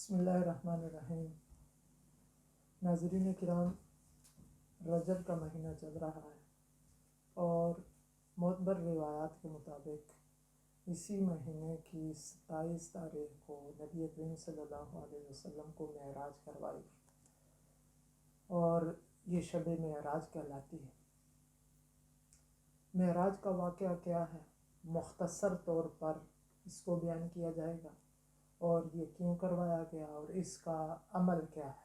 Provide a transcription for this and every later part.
بسم اللہ الرحمن الرحیم۔ ناظرین کرام، رجب کا مہینہ چل رہا ہے اور معتبر روایات کے مطابق اسی مہینے کی 27 تاریخ کو نبی کریم صلی اللہ علیہ وسلم کو معراج کروائی اور یہ شب معراج کہلاتی ہے۔ معراج کا واقعہ کیا ہے، مختصر طور پر اس کو بیان کیا جائے گا اور یہ کیوں کروایا گیا اور اس کا عمل کیا ہے۔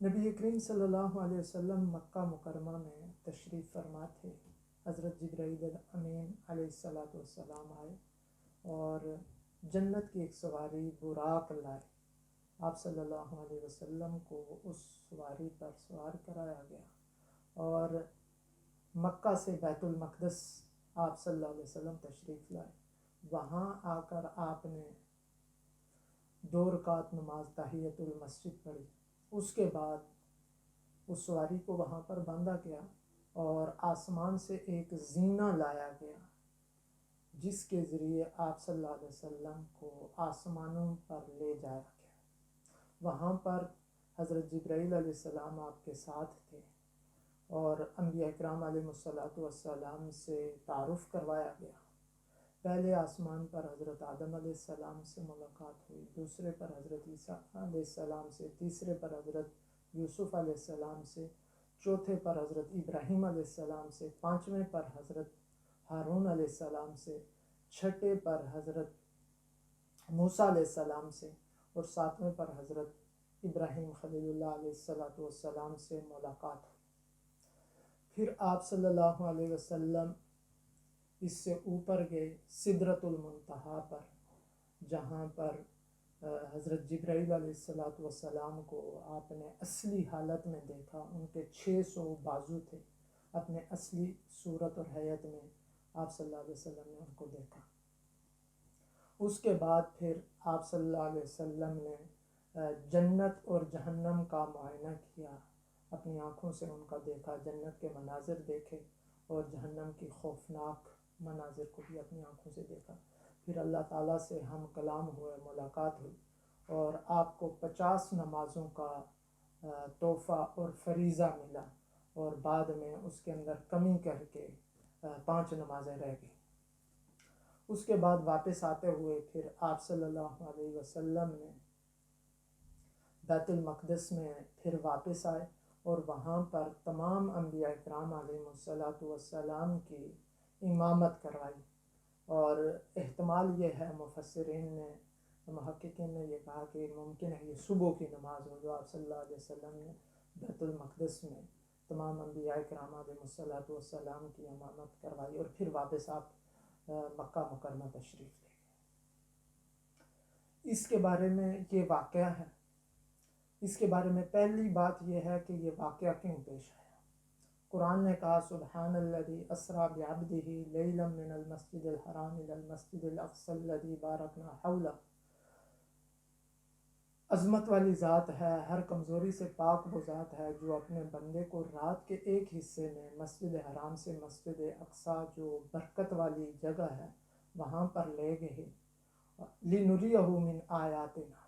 نبی کریم صلی اللہ علیہ وسلم مکہ مکرمہ میں تشریف فرما تھے۔ حضرت جبرائیل امین علیہ السلام آئے اور جنت کی ایک سواری براق لائے۔ آپ صلی اللہ علیہ وسلم کو اس سواری پر سوار کرایا گیا اور مکہ سے بیت المقدس آپ صلی اللہ علیہ وسلم تشریف لائے۔ وہاں آ کر آپ نے 2 رکعت نماز تحیۃ المسجد پڑھی۔ اس کے بعد اس سواری کو وہاں پر باندھا گیا اور آسمان سے ایک زینہ لایا گیا جس کے ذریعے آپ صلی اللہ علیہ وسلم کو آسمانوں پر لے جایا گیا۔ وہاں پر حضرت جبرائیل علیہ السلام آپ کے ساتھ تھے اور انبیاء اکرام علیہ السلام سے تعارف کروایا گیا۔ پہلے آسمان پر حضرت آدم علیہ السلام سے ملاقات ہوئی، دوسرے پر حضرت عیسیٰ علیہ السلام سے، تیسرے پر حضرت یوسف علیہ السلام سے، چوتھے پر حضرت ابراہیم علیہ السلام سے، 5ویں پر حضرت ہارون علیہ السلام سے، 6 پر حضرت موسیٰ علیہ السلام سے اور 7ویں پر حضرت ابراہیم خلیل اللہ علیہ السلام سے ملاقات ہوئی۔ پھر آپ صلی اللہ علیہ وسلم اس سے اوپر گئے سدرۃ المنتہا پر، جہاں پر حضرت جبرائیل علیہ السلام کو آپ نے اصلی حالت میں دیکھا۔ ان کے 600 بازو تھے، اپنے اصلی صورت اور حیت میں آپ صلی اللہ علیہ وسلم نے ان کو دیکھا۔ اس کے بعد پھر آپ صلی اللہ علیہ وسلم نے جنت اور جہنم کا معائنہ کیا، اپنی آنکھوں سے ان کا دیکھا، جنت کے مناظر دیکھے اور جہنم کی خوفناک مناظر کو بھی اپنی آنکھوں سے دیکھا۔ پھر اللہ تعالیٰ سے ہم کلام ہوئے، ملاقات ہوئی اور آپ کو 50 نمازوں کا تحفہ اور فریضہ ملا اور بعد میں اس کے اندر کمی کر کے 5 نمازیں رہ گئیں۔ اس کے بعد واپس آتے ہوئے پھر آپ صلی اللہ علیہ وسلم نے بیت المقدس میں پھر واپس آئے اور وہاں پر تمام انبیاء اکرام علیہ السلام کی امامت کروائی۔ اور احتمال یہ ہے، مفسرین نے، محققین نے یہ کہا کہ ممکن ہے یہ صبح کی نماز ہو جو آپ صلی اللہ علیہ وسلم نے بیت المقدس میں تمام انبیاء کرام علیہ السلام کی امامت کروائی اور پھر واپس آپ مکہ مکرمہ تشریف لے گئے۔ اس کے بارے میں یہ واقعہ ہے۔ اس کے بارے میں پہلی بات یہ ہے کہ یہ واقعہ کیوں پیش آیا۔ قرآن نے کہا سبحان الذی اسریٰ بعبدہ لیلا من المسجد الحرام الی المسجد الاقصی الذی بارکنا حولہ۔ عظمت والی ذات ہے، ہر کمزوری سے پاک وہ ذات ہے جو اپنے بندے کو رات کے ایک حصے میں مسجد حرام سے مسجد اقصی جو برکت والی جگہ ہے وہاں پر لے گئے، لنریہ من آیاتنا،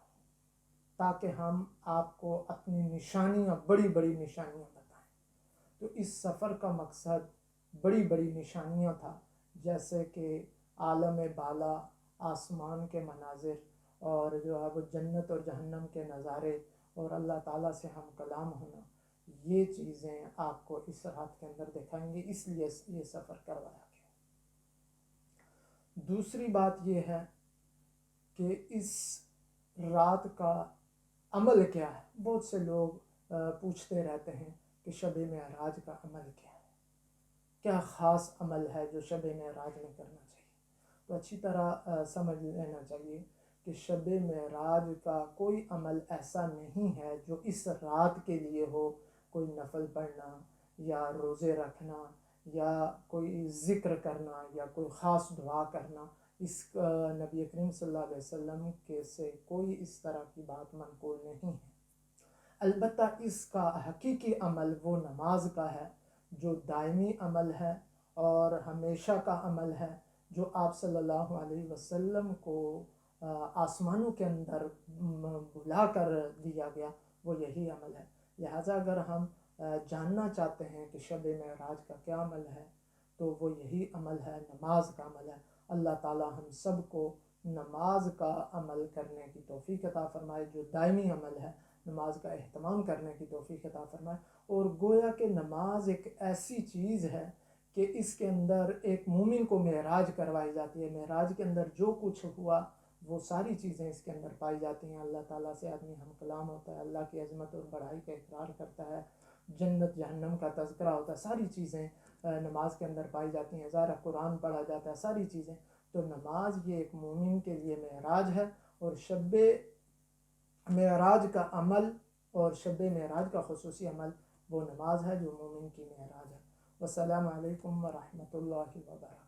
تاکہ ہم آپ کو اپنی نشانیاں، بڑی بڑی نشانیاں بتائیں۔ تو اس سفر کا مقصد بڑی بڑی نشانیاں تھا، جیسے کہ عالم بالا، آسمان کے مناظر اور جو ہے وہ جنت اور جہنم کے نظارے اور اللہ تعالیٰ سے ہم کلام ہونا، یہ چیزیں آپ کو اس رات کے اندر دکھائیں گے، اس لیے یہ سفر کروایا گیا۔ دوسری بات یہ ہے کہ اس رات کا عمل کیا ہے۔ بہت سے لوگ پوچھتے رہتے ہیں کہ شب معراج کا عمل کیا ہے، کیا خاص عمل ہے جو شب معراج میں کرنا چاہیے۔ تو اچھی طرح سمجھ لینا چاہیے کہ شب معراج کا کوئی عمل ایسا نہیں ہے جو اس رات کے لیے ہو، کوئی نفل پڑھنا یا روزے رکھنا یا کوئی ذکر کرنا یا کوئی خاص دعا کرنا۔ اس نبی کریم صلی اللہ علیہ وسلم کے سے کوئی اس طرح کی بات منقول نہیں ہے۔ البتہ اس کا حقیقی عمل وہ نماز کا ہے جو دائمی عمل ہے اور ہمیشہ کا عمل ہے، جو آپ صلی اللہ علیہ وسلم کو آسمانوں کے اندر بلا کر دیا گیا، وہ یہی عمل ہے۔ لہٰذا اگر ہم جاننا چاہتے ہیں کہ شب معراج کا کیا عمل ہے تو وہ یہی عمل ہے، نماز کا عمل ہے۔ اللہ تعالی ہم سب کو نماز کا عمل کرنے کی توفیق عطا فرمائے، جو دائمی عمل ہے نماز کا اہتمام کرنے کی توفیق عطا فرمائے۔ اور گویا کہ نماز ایک ایسی چیز ہے کہ اس کے اندر ایک مومن کو معراج کروائی جاتی ہے۔ معراج کے اندر جو کچھ ہوا وہ ساری چیزیں اس کے اندر پائی جاتی ہیں۔ اللہ تعالیٰ سے آدمی ہم کلام ہوتا ہے، اللہ کی عظمت اور بڑائی کا اقرار کرتا ہے، جنت جہنم کا تذکرہ ہوتا ہے، ساری چیزیں نماز کے اندر پائی جاتی ہیں، ظاہر قرآن پڑھا جاتا ہے، ساری چیزیں۔ تو نماز یہ ایک مومن کے لیے معراج ہے، اور شب معراج کا عمل اور شب معراج کا خصوصی عمل وہ نماز ہے جو مومن کی معراج ہے۔ والسلام علیکم ورحمۃ اللہ وبرکاتہ۔